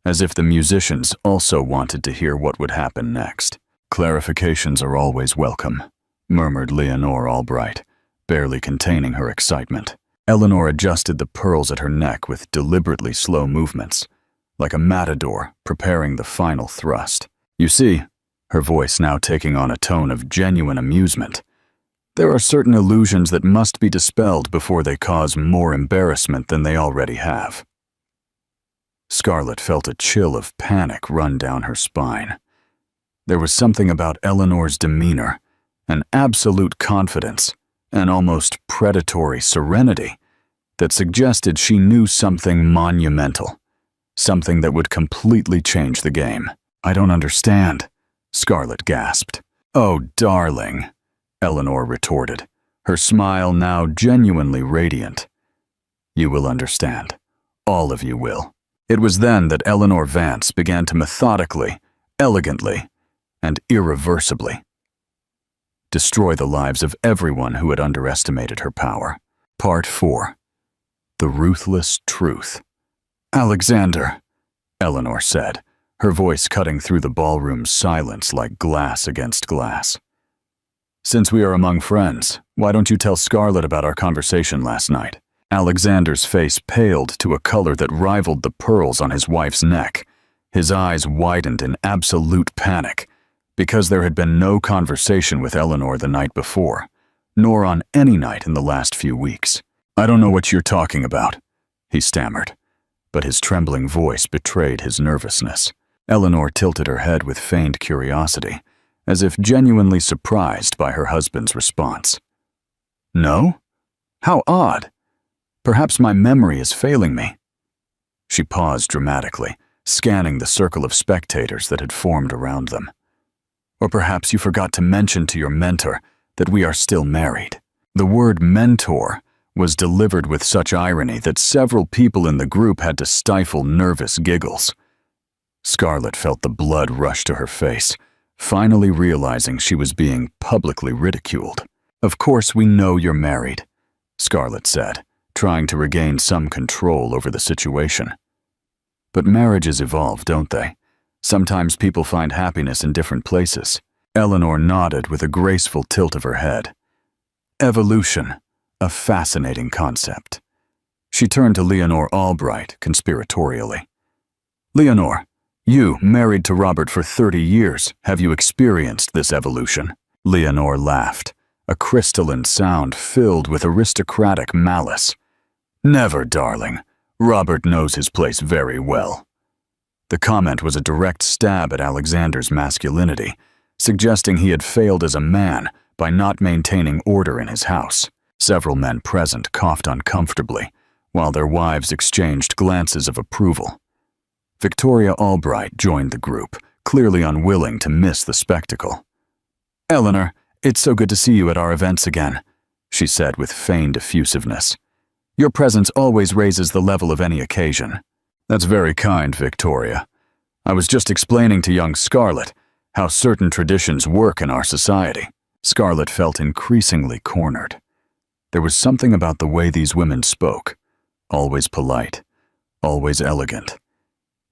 as if the musicians also wanted to hear what would happen next. Clarifications are always welcome, murmured Leonore Albright, barely containing her excitement. Eleanor adjusted the pearls at her neck with deliberately slow movements, like a matador preparing the final thrust. You see, her voice now taking on a tone of genuine amusement, there are certain illusions that must be dispelled before they cause more embarrassment than they already have. Scarlett felt a chill of panic run down her spine. There was something about Eleanor's demeanor, an absolute confidence, an almost predatory serenity, that suggested she knew something monumental, something that would completely change the game. I don't understand, Scarlett gasped. Oh, darling, Eleanor retorted, her smile now genuinely radiant. You will understand. All of you will. It was then that Eleanor Vance began to methodically, elegantly, and irreversibly destroy the lives of everyone who had underestimated her power. Part 4. The Ruthless Truth. Alexander, Eleanor said, her voice cutting through the ballroom's silence like glass against glass. Since we are among friends, why don't you tell Scarlett about our conversation last night? Alexander's face paled to a color that rivaled the pearls on his wife's neck. His eyes widened in absolute panic, because there had been no conversation with Eleanor the night before, nor on any night in the last few weeks. I don't know what you're talking about, he stammered, but his trembling voice betrayed his nervousness. Eleanor tilted her head with feigned curiosity, as if genuinely surprised by her husband's response. No? How odd. Perhaps my memory is failing me. She paused dramatically, scanning the circle of spectators that had formed around them. Or perhaps you forgot to mention to your mentor that we are still married." The word mentor was delivered with such irony that several people in the group had to stifle nervous giggles. Scarlett felt the blood rush to her face, finally realizing she was being publicly ridiculed. "Of course we know you're married," Scarlett said, trying to regain some control over the situation. "But marriages evolve, don't they? Sometimes people find happiness in different places." Eleanor nodded with a graceful tilt of her head. Evolution, a fascinating concept. She turned to Leonore Albright conspiratorially. "Leonore, you, married to Robert for 30 years, have you experienced this evolution?" Leonore laughed, a crystalline sound filled with aristocratic malice. "Never, darling. Robert knows his place very well." The comment was a direct stab at Alexander's masculinity, suggesting he had failed as a man by not maintaining order in his house. Several men present coughed uncomfortably, while their wives exchanged glances of approval. Victoria Albright joined the group, clearly unwilling to miss the spectacle. "Eleanor, it's so good to see you at our events again," she said with feigned effusiveness. "Your presence always raises the level of any occasion." "That's very kind, Victoria. I was just explaining to young Scarlett how certain traditions work in our society." Scarlett felt increasingly cornered. There was something about the way these women spoke, always polite, always elegant,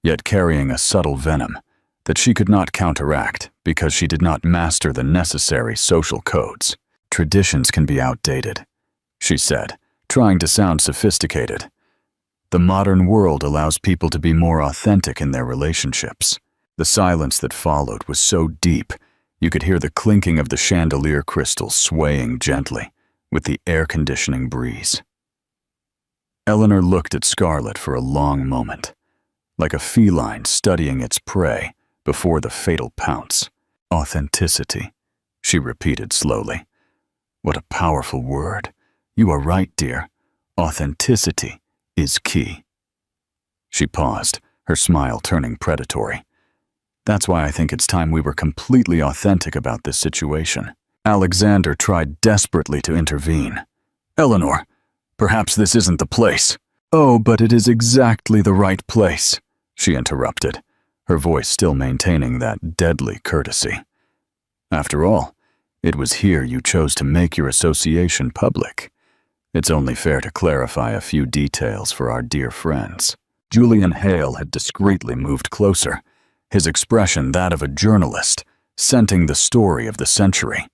yet carrying a subtle venom that she could not counteract because she did not master the necessary social codes. "Traditions can be outdated," she said, trying to sound sophisticated. "The modern world allows people to be more authentic in their relationships." The silence that followed was so deep, you could hear the clinking of the chandelier crystals swaying gently with the air-conditioning breeze. Eleanor looked at Scarlett for a long moment, like a feline studying its prey before the fatal pounce. "Authenticity," she repeated slowly. "What a powerful word. You are right, dear. Authenticity is key." She paused, her smile turning predatory. "That's why I think it's time we were completely authentic about this situation." Alexander tried desperately to intervene. "Eleanor, perhaps this isn't the place." "Oh, but it is exactly the right place," she interrupted, her voice still maintaining that deadly courtesy. "After all, it was here you chose to make your association public. It's only fair to clarify a few details for our dear friends." Julian Hale had discreetly moved closer, his expression that of a journalist, scenting the story of the century.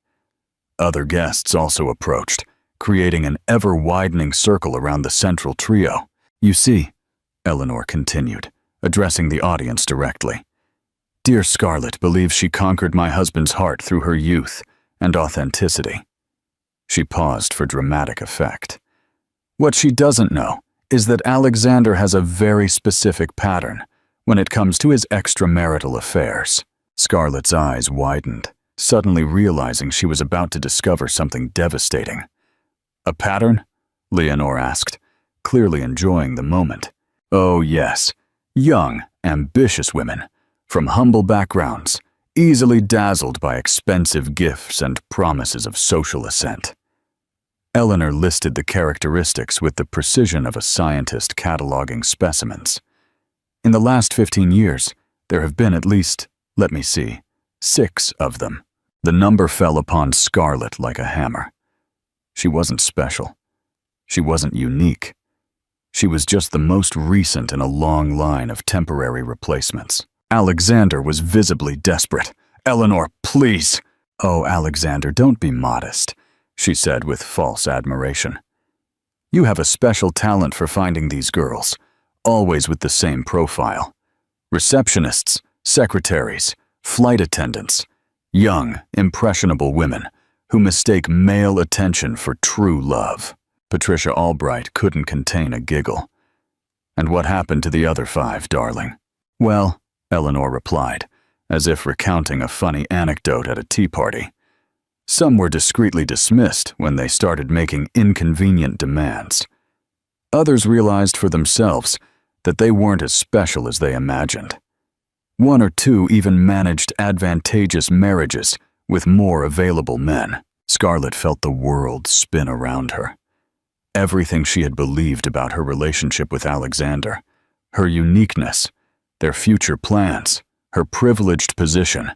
Other guests also approached, creating an ever-widening circle around the central trio. "You see," Eleanor continued, addressing the audience directly, "Dear Scarlett believes she conquered my husband's heart through her youth and authenticity." She paused for dramatic effect. "What she doesn't know is that Alexander has a very specific pattern when it comes to his extramarital affairs." Scarlett's eyes widened, suddenly realizing she was about to discover something devastating. "A pattern?" Leonore asked, clearly enjoying the moment. "Oh yes, young, ambitious women, from humble backgrounds, easily dazzled by expensive gifts and promises of social ascent." Eleanor listed the characteristics with the precision of a scientist cataloging specimens. "In the last 15 years, there have been at least, let me see, 6 of them." The number fell upon Scarlett like a hammer. She wasn't special. She wasn't unique. She was just the most recent in a long line of temporary replacements. Alexander was visibly desperate. "Eleanor, please!" "Oh, Alexander, don't be modest," she said with false admiration. "You have a special talent for finding these girls, always with the same profile. Receptionists, secretaries, flight attendants, young, impressionable women who mistake male attention for true love." Patricia Albright couldn't contain a giggle. "And what happened to the other 5, darling?" "Well," Eleanor replied, as if recounting a funny anecdote at a tea party, "some were discreetly dismissed when they started making inconvenient demands. Others realized for themselves that they weren't as special as they imagined. 1 or 2 even managed advantageous marriages with more available men." Scarlett felt the world spin around her. Everything she had believed about her relationship with Alexander, her uniqueness, their future plans, her privileged position,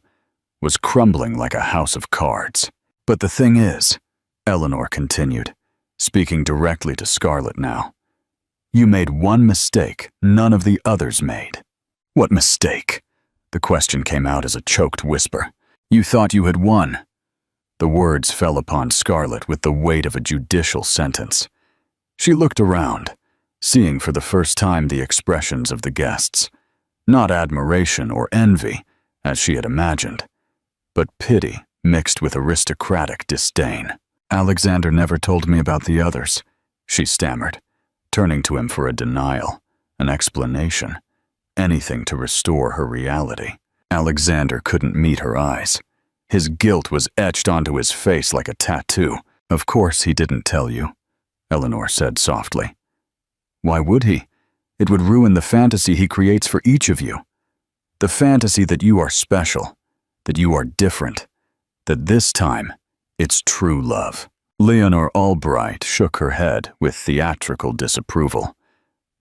was crumbling like a house of cards. But the thing is, Eleanor continued, speaking directly to Scarlett now, you made one mistake none of the others made. What mistake? The question came out as a choked whisper. You thought you had won. The words fell upon Scarlett with the weight of a judicial sentence. She looked around, seeing for the first time the expressions of the guests. Not admiration or envy, as she had imagined, but pity mixed with aristocratic disdain. Alexander never told me about the others, she stammered, turning to him for a denial, an explanation, anything to restore her reality. Alexander couldn't meet her eyes. His guilt was etched onto his face like a tattoo. Of course he didn't tell you, Eleanor said softly. Why would he? It would ruin the fantasy he creates for each of you. The fantasy that you are special, that you are different, that this time it's true love. Leonor Albright shook her head with theatrical disapproval.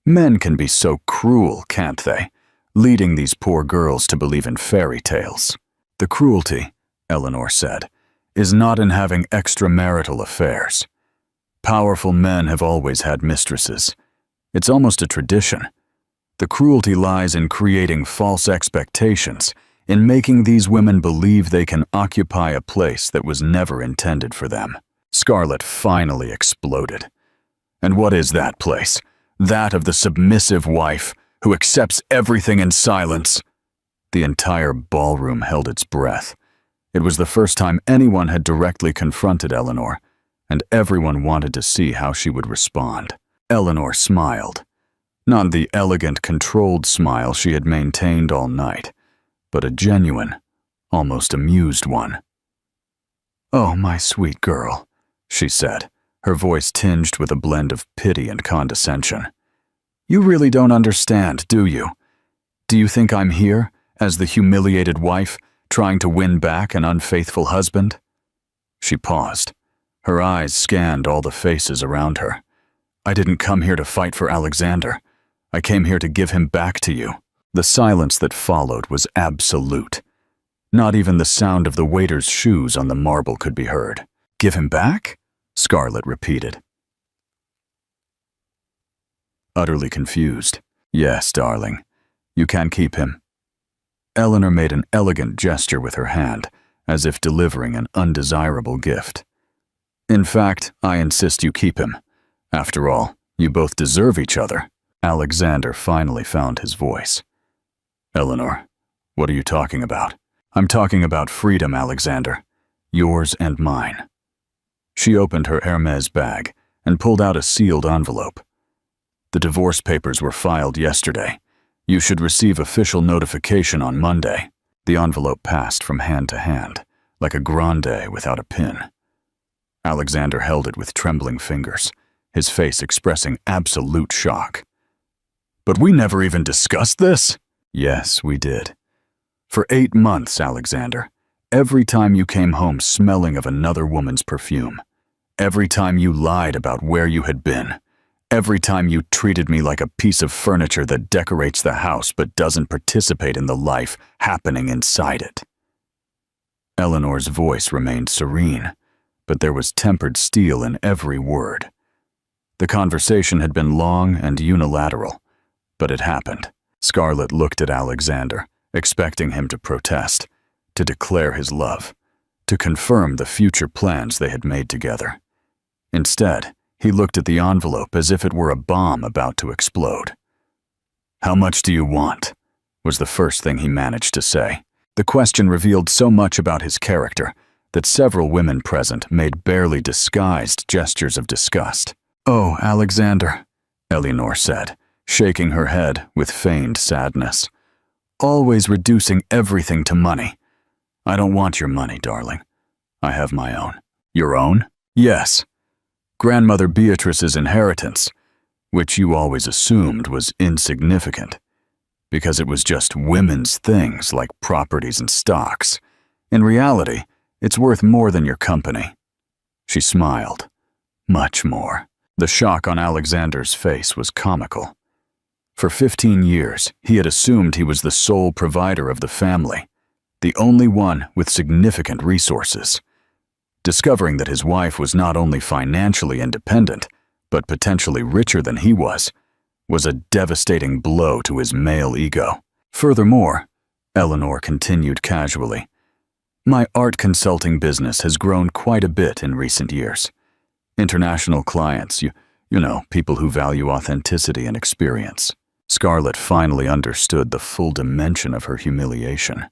Men can be so cruel, can't they, leading these poor girls to believe in fairy tales. The cruelty, Eleanor said, is not in having extramarital affairs. Powerful men have always had mistresses. It's almost a tradition. The cruelty lies in creating false expectations, in making these women believe they can occupy a place that was never intended for them. Scarlett finally exploded. And what is that place? That of the submissive wife who accepts everything in silence. The entire ballroom held its breath. It was the first time anyone had directly confronted Eleanor, and everyone wanted to see how she would respond. Eleanor smiled. Not the elegant, controlled smile she had maintained all night, but a genuine, almost amused one. "Oh, my sweet girl," she said, her voice tinged with a blend of pity and condescension. "You really don't understand, do you? Do you think I'm here, as the humiliated wife, trying to win back an unfaithful husband?" She paused. Her eyes scanned all the faces around her. "I didn't come here to fight for Alexander. I came here to give him back to you." The silence that followed was absolute. Not even the sound of the waiter's shoes on the marble could be heard. "Give him back?" Scarlett repeated. Utterly confused. "Yes, darling. You can keep him." Eleanor made an elegant gesture with her hand, as if delivering an undesirable gift. "In fact, I insist you keep him. After all, you both deserve each other." Alexander finally found his voice. "Eleanor, what are you talking about?" "I'm talking about freedom, Alexander. Yours and mine." She opened her Hermes bag and pulled out a sealed envelope. "The divorce papers were filed yesterday. You should receive official notification on Monday." The envelope passed from hand to hand, like a grande without a pin. Alexander held it with trembling fingers, his face expressing absolute shock. "But we never even discussed this?" "Yes, we did. For 8 months, Alexander. Every time you came home smelling of another woman's perfume. Every time you lied about where you had been. Every time you treated me like a piece of furniture that decorates the house but doesn't participate in the life happening inside it." Eleanor's voice remained serene, but there was tempered steel in every word. The conversation had been long and unilateral, but it happened. Scarlett looked at Alexander, expecting him to protest, to declare his love, to confirm the future plans they had made together. Instead, he looked at the envelope as if it were a bomb about to explode. "How much do you want?" was the first thing he managed to say. The question revealed so much about his character that several women present made barely disguised gestures of disgust. "Oh, Alexander," Eleanor said, shaking her head with feigned sadness. "Always reducing everything to money. I don't want your money, darling. I have my own." "Your own?" "Yes. Grandmother Beatrice's inheritance, which you always assumed was insignificant, because it was just women's things like properties and stocks. In reality, it's worth more than your company." She smiled. Much more. The shock on Alexander's face was comical. For 15 years, he had assumed he was the sole provider of the family, the only one with significant resources. Discovering that his wife was not only financially independent, but potentially richer than he was a devastating blow to his male ego. Furthermore, Eleanor continued casually, my art consulting business has grown quite a bit in recent years. International clients, you know, people who value authenticity and experience. Scarlett finally understood the full dimension of her humiliation.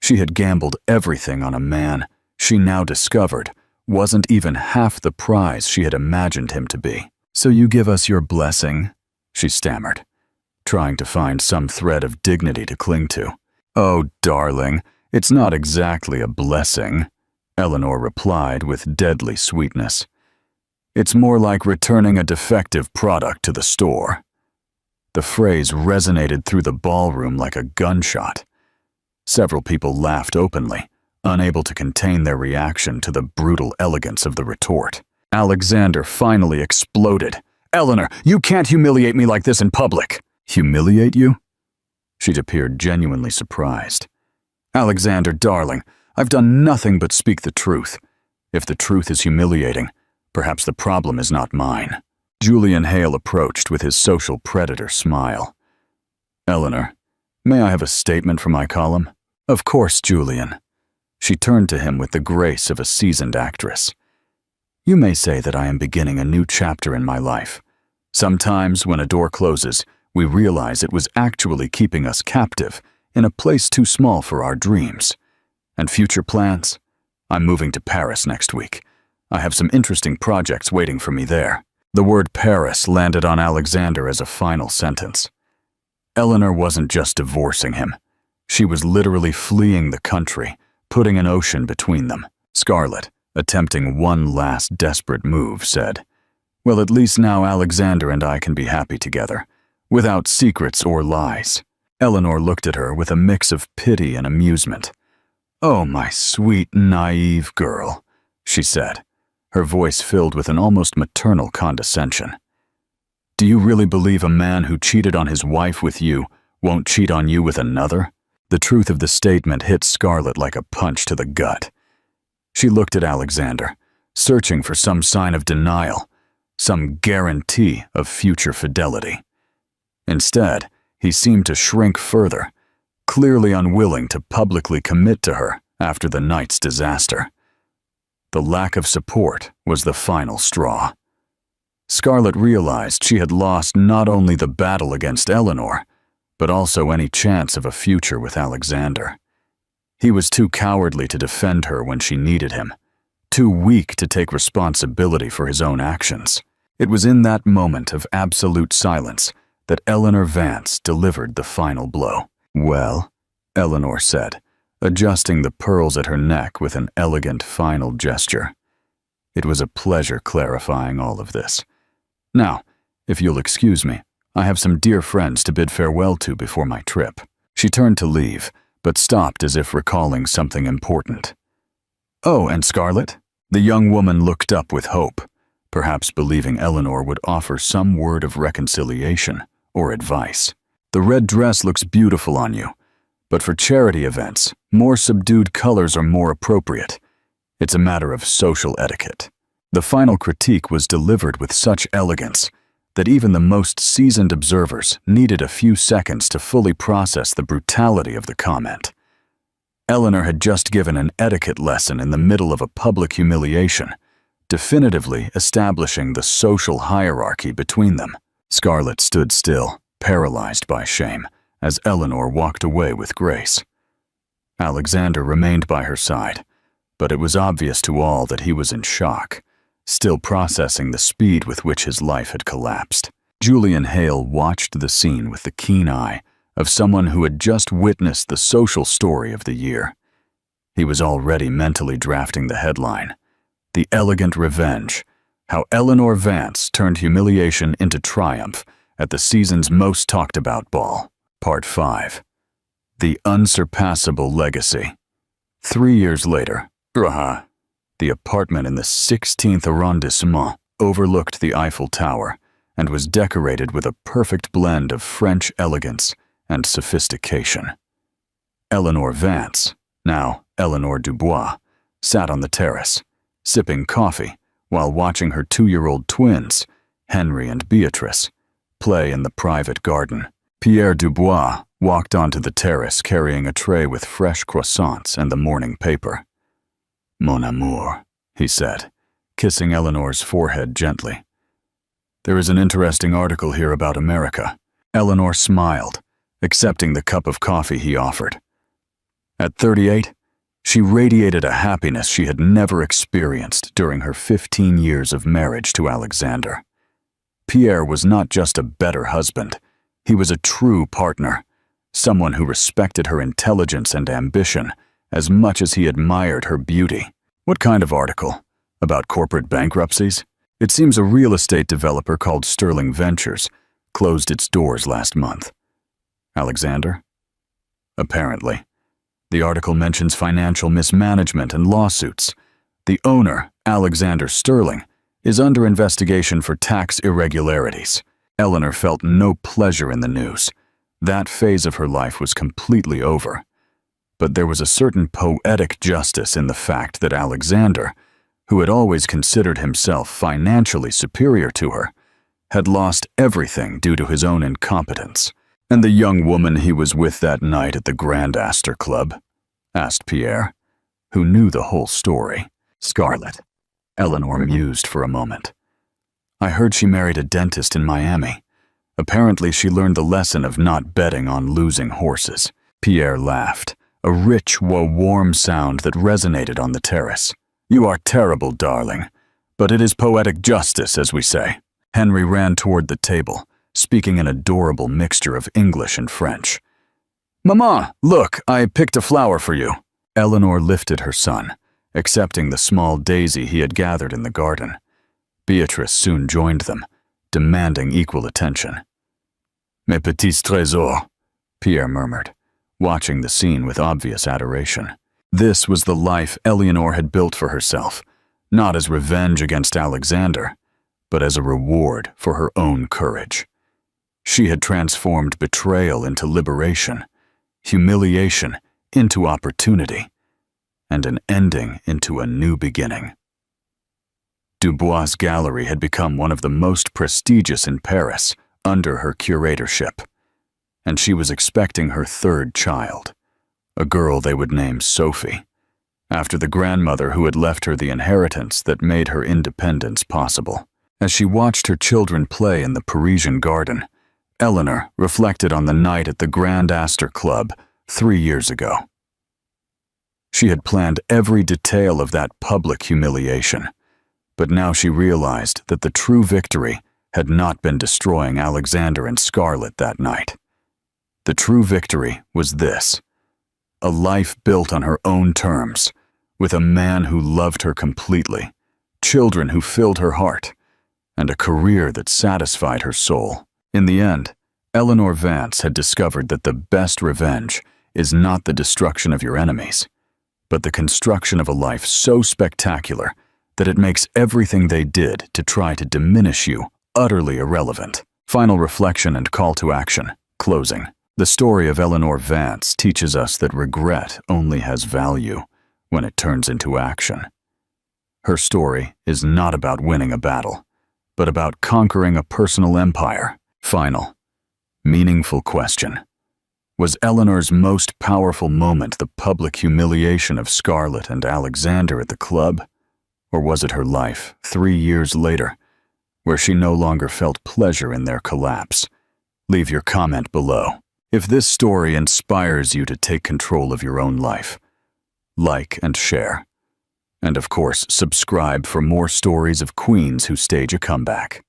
She had gambled everything on a man she now discovered wasn't even half the prize she had imagined him to be. So you give us your blessing, she stammered, trying to find some thread of dignity to cling to. Oh, darling, it's not exactly a blessing, Eleanor replied with deadly sweetness. It's more like returning a defective product to the store. The phrase resonated through the ballroom like a gunshot. Several people laughed openly, unable to contain their reaction to the brutal elegance of the retort. Alexander finally exploded. Eleanor, you can't humiliate me like this in public. Humiliate you? She'd appeared genuinely surprised. Alexander, darling, I've done nothing but speak the truth. If the truth is humiliating, perhaps the problem is not mine. Julian Hale approached with his social predator smile. Eleanor, may I have a statement for my column? Of course, Julian. She turned to him with the grace of a seasoned actress. You may say that I am beginning a new chapter in my life. Sometimes, when a door closes, we realize it was actually keeping us captive in a place too small for our dreams. And future plans? I'm moving to Paris next week. I have some interesting projects waiting for me there. The word Paris landed on Alexander as a final sentence. Eleanor wasn't just divorcing him. She was literally fleeing the country, putting an ocean between them. Scarlett, attempting one last desperate move, said, Well, at least now Alexander and I can be happy together, without secrets or lies. Eleanor looked at her with a mix of pity and amusement. Oh, my sweet, naive girl, she said, her voice filled with an almost maternal condescension. Do you really believe a man who cheated on his wife with you won't cheat on you with another? The truth of the statement hit Scarlett like a punch to the gut. She looked at Alexander, searching for some sign of denial, some guarantee of future fidelity. Instead, he seemed to shrink further, clearly unwilling to publicly commit to her after the night's disaster. The lack of support was the final straw. Scarlett realized she had lost not only the battle against Eleanor, but also any chance of a future with Alexander. He was too cowardly to defend her when she needed him, too weak to take responsibility for his own actions. It was in that moment of absolute silence that Eleanor Vance delivered the final blow. Well, Eleanor said, adjusting the pearls at her neck with an elegant final gesture. It was a pleasure clarifying all of this. Now, if you'll excuse me, I have some dear friends to bid farewell to before my trip. She turned to leave, but stopped as if recalling something important. Oh, and Scarlett? The young woman looked up with hope, perhaps believing Eleanor would offer some word of reconciliation or advice. The red dress looks beautiful on you, but for charity events, more subdued colors are more appropriate. It's a matter of social etiquette. The final critique was delivered with such elegance that even the most seasoned observers needed a few seconds to fully process the brutality of the comment. Eleanor had just given an etiquette lesson in the middle of a public humiliation, definitively establishing the social hierarchy between them. Scarlett stood still, paralyzed by shame, as Eleanor walked away with grace. Alexander remained by her side, but it was obvious to all that he was in shock, still processing the speed with which his life had collapsed. Julian Hale watched the scene with the keen eye of someone who had just witnessed the social story of the year. He was already mentally drafting the headline, The Elegant Revenge, How Eleanor Vance Turned Humiliation into Triumph at the season's most talked about ball. Part 5. The Unsurpassable Legacy. 3 years later, The apartment in the 16th arrondissement overlooked the Eiffel Tower and was decorated with a perfect blend of French elegance and sophistication. Eleanor Vance, now Eleanor Dubois, sat on the terrace, sipping coffee while watching her 2-year-old twins, Henry and Beatrice, play in the private garden. Pierre Dubois walked onto the terrace carrying a tray with fresh croissants and the morning paper. "Mon amour," he said, kissing Eleanor's forehead gently. "There is an interesting article here about America." Eleanor smiled, accepting the cup of coffee he offered. At 38, she radiated a happiness she had never experienced during her 15 years of marriage to Alexander. Pierre was not just a better husband, he was a true partner, someone who respected her intelligence and ambition as much as he admired her beauty. What kind of article? About corporate bankruptcies? It seems a real estate developer called Sterling Ventures closed its doors last month. Alexander? Apparently. The article mentions financial mismanagement and lawsuits. The owner, Alexander Sterling, is under investigation for tax irregularities. Eleanor felt no pleasure in the news. That phase of her life was completely over. But there was a certain poetic justice in the fact that Alexander, who had always considered himself financially superior to her, had lost everything due to his own incompetence. "And the young woman he was with that night at the Grand Astor Club?" asked Pierre, who knew the whole story. "Scarlett." Eleanor mused for a moment. "I heard she married a dentist in Miami. Apparently she learned the lesson of not betting on losing horses." Pierre laughed, a rich, warm sound that resonated on the terrace. "You are terrible, darling, but it is poetic justice, as we say." Henry ran toward the table, speaking an adorable mixture of English and French. "Mama, look, I picked a flower for you." Eleanor lifted her son, accepting the small daisy he had gathered in the garden. Beatrice soon joined them, demanding equal attention. "Mes petits trésors," Pierre murmured, watching the scene with obvious adoration. This was the life Eleanor had built for herself, not as revenge against Alexander, but as a reward for her own courage. She had transformed betrayal into liberation, humiliation into opportunity, and an ending into a new beginning. Dubois' gallery had become one of the most prestigious in Paris under her curatorship, and she was expecting her third child, a girl they would name Sophie, after the grandmother who had left her the inheritance that made her independence possible. As she watched her children play in the Parisian garden, Eleanor reflected on the night at the Grand Astor Club 3 years ago. She had planned every detail of that public humiliation, but now she realized that the true victory had not been destroying Alexander and Scarlett that night. The true victory was this: a life built on her own terms, with a man who loved her completely, children who filled her heart, and a career that satisfied her soul. In the end, Eleanor Vance had discovered that the best revenge is not the destruction of your enemies, but the construction of a life so spectacular that it makes everything they did to try to diminish you utterly irrelevant. Final reflection and call to action. Closing. The story of Eleanor Vance teaches us that regret only has value when it turns into action. Her story is not about winning a battle, but about conquering a personal empire. Final, meaningful question. Was Eleanor's most powerful moment the public humiliation of Scarlett and Alexander at the club? Or was it her life, 3 years later, where she no longer felt pleasure in their collapse? Leave your comment below. If this story inspires you to take control of your own life, like and share. And of course, subscribe for more stories of queens who stage a comeback.